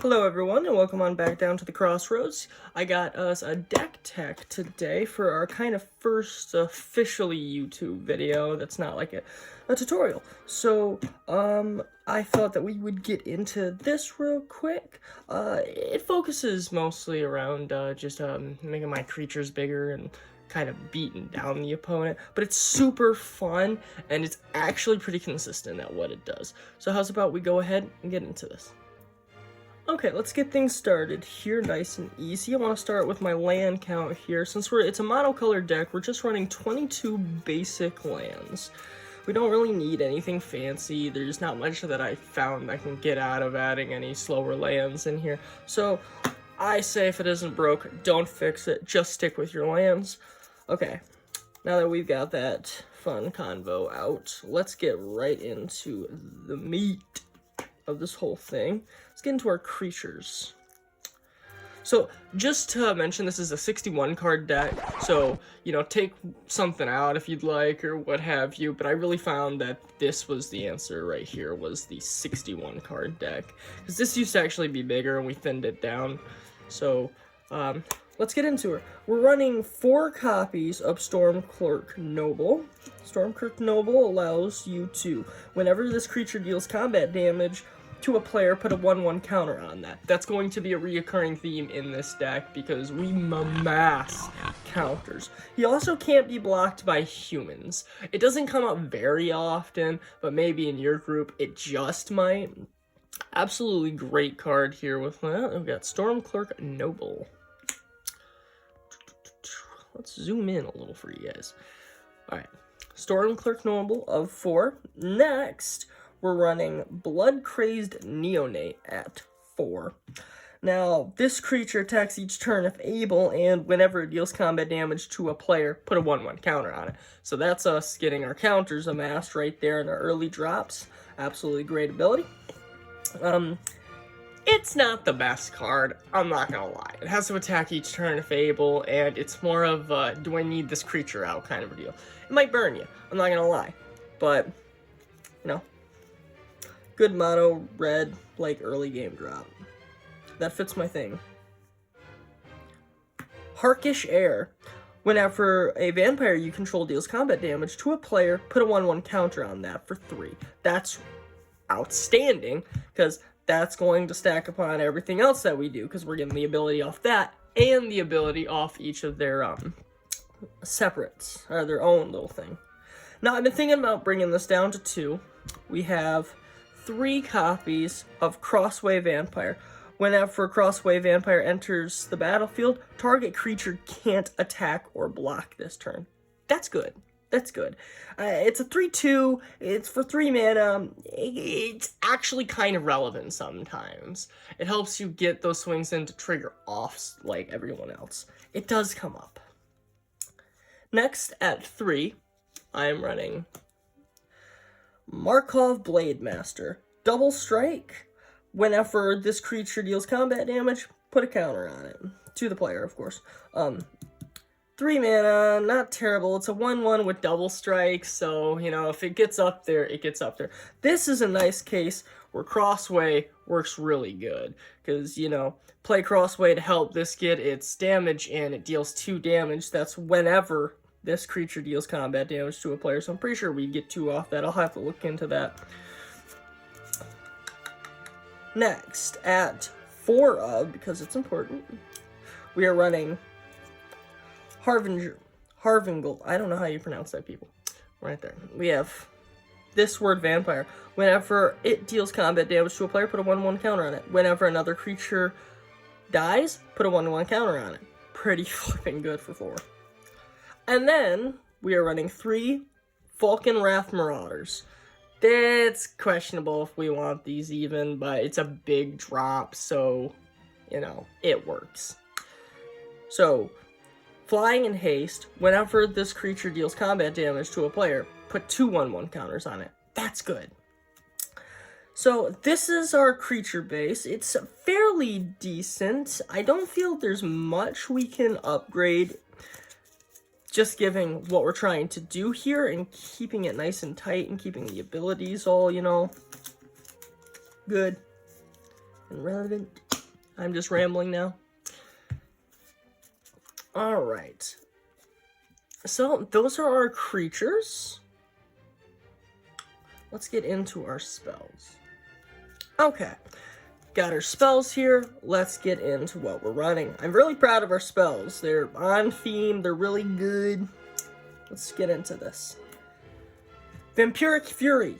Hello everyone, and welcome on back down to the crossroads. I got us a DeckTech today for our kind of first officially YouTube video that's not like a tutorial. So, I thought that we would get into this real quick. It focuses mostly around just making my creatures bigger and kind of beating down the opponent, but it's super fun, and it's actually pretty consistent at what it does. So how's about we go ahead and get into this? Okay, let's get things started here nice and easy. I want to start with my land count here. Since it's a monocolored deck, we're just running 22 basic lands. We don't really need anything fancy. There's not much that I found I can get out of adding any slower lands in here. So I say if it isn't broke, don't fix it. Just stick with your lands. Okay, now that we've got that fun convo out, let's get right into the meat of this whole thing. Let's get into our creatures. So just to mention, this is a 61 card deck, so you know, take something out if you'd like or what have you, but I really found that this was the answer right here, was the 61 card deck, because this used to actually be bigger and we thinned it down. So let's get into it. We're running 4 copies of Strormkirk Noble. Strormkirk Noble allows you to, whenever this creature deals combat damage to a player, put a 1/1 counter on that. That's going to be a reoccurring theme in this deck because we mass counters. He also can't be blocked by humans. It doesn't come up very often, but maybe in your group it just might. Absolutely great card here with that. We've got Strormkirk Noble. Let's zoom in a little for you guys. Alright, Strormkirk Noble of 4. Next, we're running Blood Crazed Neonate at 4. Now, this creature attacks each turn if able, and whenever it deals combat damage to a player, put a 1/1 counter on it. So that's us getting our counters amassed right there in our early drops. Absolutely great ability. It's not the best card, I'm not gonna lie. It has to attack each turn if able, and it's more of do I need this creature out kind of a deal. It might burn you, I'm not gonna lie, but, you know, good mono red, like, early game drop. That fits my thing. Rakish heir. Whenever a vampire you control deals combat damage to a player, put a 1/1 counter on that for 3. That's outstanding, because that's going to stack upon everything else that we do, because we're getting the ability off that, and the ability off each of their, separates, or their own little thing. Now, I've been thinking about bringing this down to 2. We have 3 copies of Crossway Vampire. Whenever Crossway Vampire enters the battlefield, target creature can't attack or block this turn. That's good. That's good. It's a 3/2. It's for 3 mana. It's actually kind of relevant sometimes. It helps you get those swings in to trigger offs like everyone else. It does come up. Next, at 3, I am running Markov Blademaster. Double strike. Whenever this creature deals combat damage, put a counter on it. To the player, of course. 3 mana, not terrible. It's a 1/1 with double strike, so, you know, if it gets up there, it gets up there. This is a nice case where Crossway works really good, because, you know, play Crossway to help this get its damage in. It deals 2 damage. That's whenever this creature deals combat damage to a player, so I'm pretty sure we get 2 off that. I'll have to look into that. Next, at 4 of, because it's important, we are running Harvingle. I don't know how you pronounce that, people. Right there. We have this word vampire. Whenever it deals combat damage to a player, put a 1/1 counter on it. Whenever another creature dies, put a 1/1 counter on it. Pretty flipping good for 4. And then we are running 3 falkenrath marauders. It's questionable if we want these even, but it's a big drop, so, you know, it works. So, flying in haste, whenever this creature deals combat damage to a player, put 2 1/1 counters on it. That's good. So, this is our creature base. It's fairly decent. I don't feel there's much we can upgrade, just giving what we're trying to do here and keeping it nice and tight and keeping the abilities all, you know, good and relevant. I'm just rambling now. Alright. So, those are our creatures. Let's get into our spells. Okay. Got our spells here. Let's get into what we're running. I'm really proud of our spells. They're on theme. They're really good. Let's get into this. Vampiric Fury.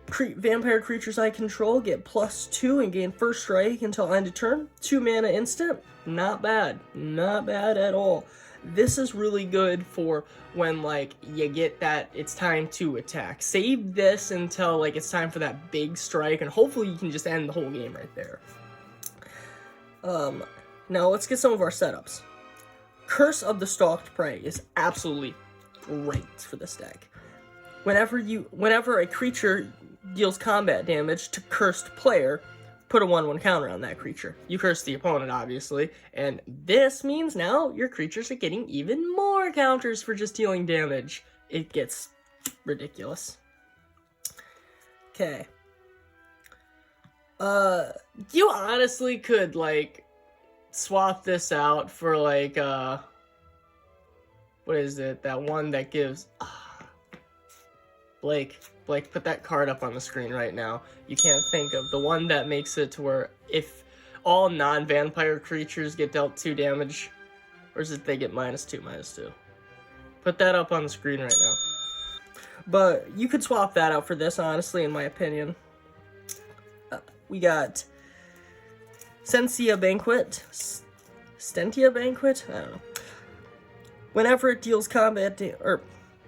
Vampire creatures I control get +2 and gain first strike until end of turn. 2 mana instant. Not bad. Not bad at all. This is really good for when, like, you get that it's time to attack. Save this until, like, it's time for that big strike, and hopefully you can just end the whole game right there. Now let's get some of our setups. Curse of the Stalked Prey is absolutely great for this deck. Whenever a creature deals combat damage to cursed player, put a 1/1 counter on that creature. You curse the opponent, obviously, and this means now your creatures are getting even more counters for just dealing damage. It gets ridiculous. Okay. You honestly could, like, swap this out for, like, what is it? That one that gives... Blake, put that card up on the screen right now. You can't think of the one that makes it to where if all non-vampire creatures get dealt 2 damage, or is it they get -2/-2? Put that up on the screen right now. But you could swap that out for this, honestly, in my opinion. We got Stensia Banquet. Stensia Banquet? I don't know. Whenever it deals combat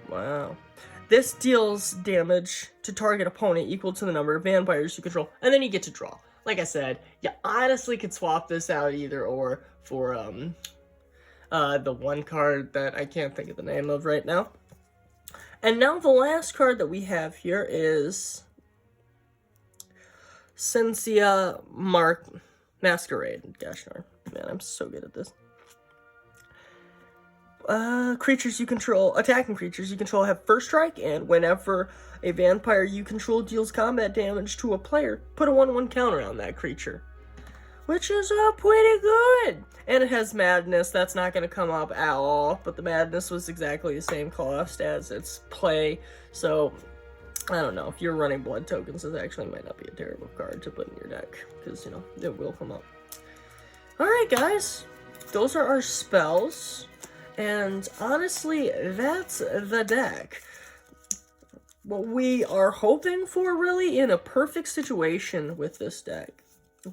wow. This deals damage to target opponent equal to the number of vampires you control, and then you get to draw. Like I said, you honestly could swap this out either or for the one card that I can't think of the name of right now. And now the last card that we have here is Strensia Masquerade. Gosh darn, man, I'm so good at this. Creatures you control, attacking creatures you control have first strike, and whenever a vampire you control deals combat damage to a player, put a 1/1 counter on that creature. Which is pretty good! And it has madness, that's not going to come up at all, but the madness was exactly the same cost as its play, so I don't know, if you're running blood tokens, this actually might not be a terrible card to put in your deck, because, you know, it will come up. Alright guys, those are our spells. And honestly, that's the deck. What we are hoping for, really, in a perfect situation with this deck,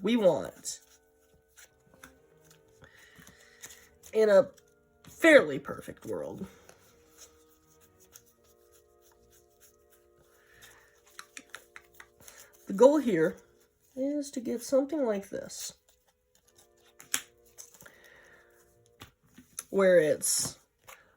we want, in a fairly perfect world, the goal here is to get something like this, where it's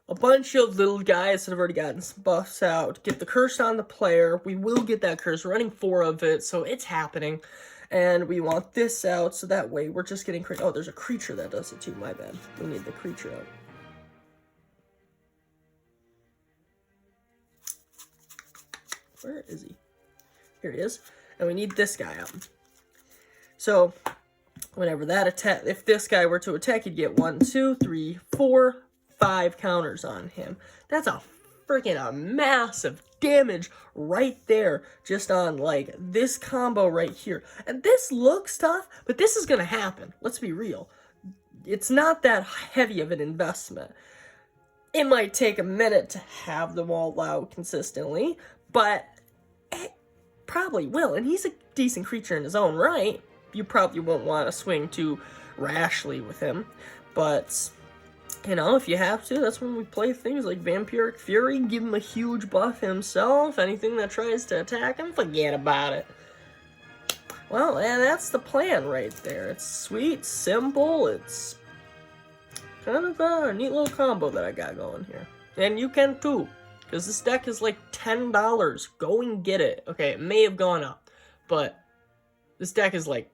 a bunch of little guys that have already gotten buffs out, get the curse on the player. We will get that curse, running 4 of it, so it's happening. And we want this out, so that way we're just getting... Oh, there's a creature that does it too, my bad. We need the creature out. Where is he? Here he is. And we need this guy out. So... whenever that attack, if this guy were to attack, you'd get 1, 2, 3, 4, 5 counters on him. That's a freaking massive damage right there, just on, like, this combo right here. And this looks tough, but this is gonna happen. Let's be real. It's not that heavy of an investment. It might take a minute to have them all out consistently, but it probably will. And he's a decent creature in his own right. You probably won't want to swing too rashly with him, but, you know, if you have to, that's when we play things like Vampiric Fury, give him a huge buff himself. Anything that tries to attack him, forget about it. Well, and that's the plan right there. It's sweet, simple, it's kind of a neat little combo that I got going here. And you can too, because this deck is like $10. Go and get it. Okay, it may have gone up, but this deck is like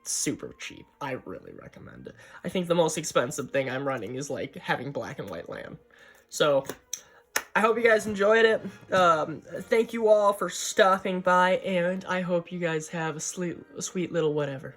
super cheap. I really recommend it. I think the most expensive thing I'm running is like having black and white land. So I hope you guys enjoyed it. Thank you all for stopping by, and I hope you guys have a sweet little whatever.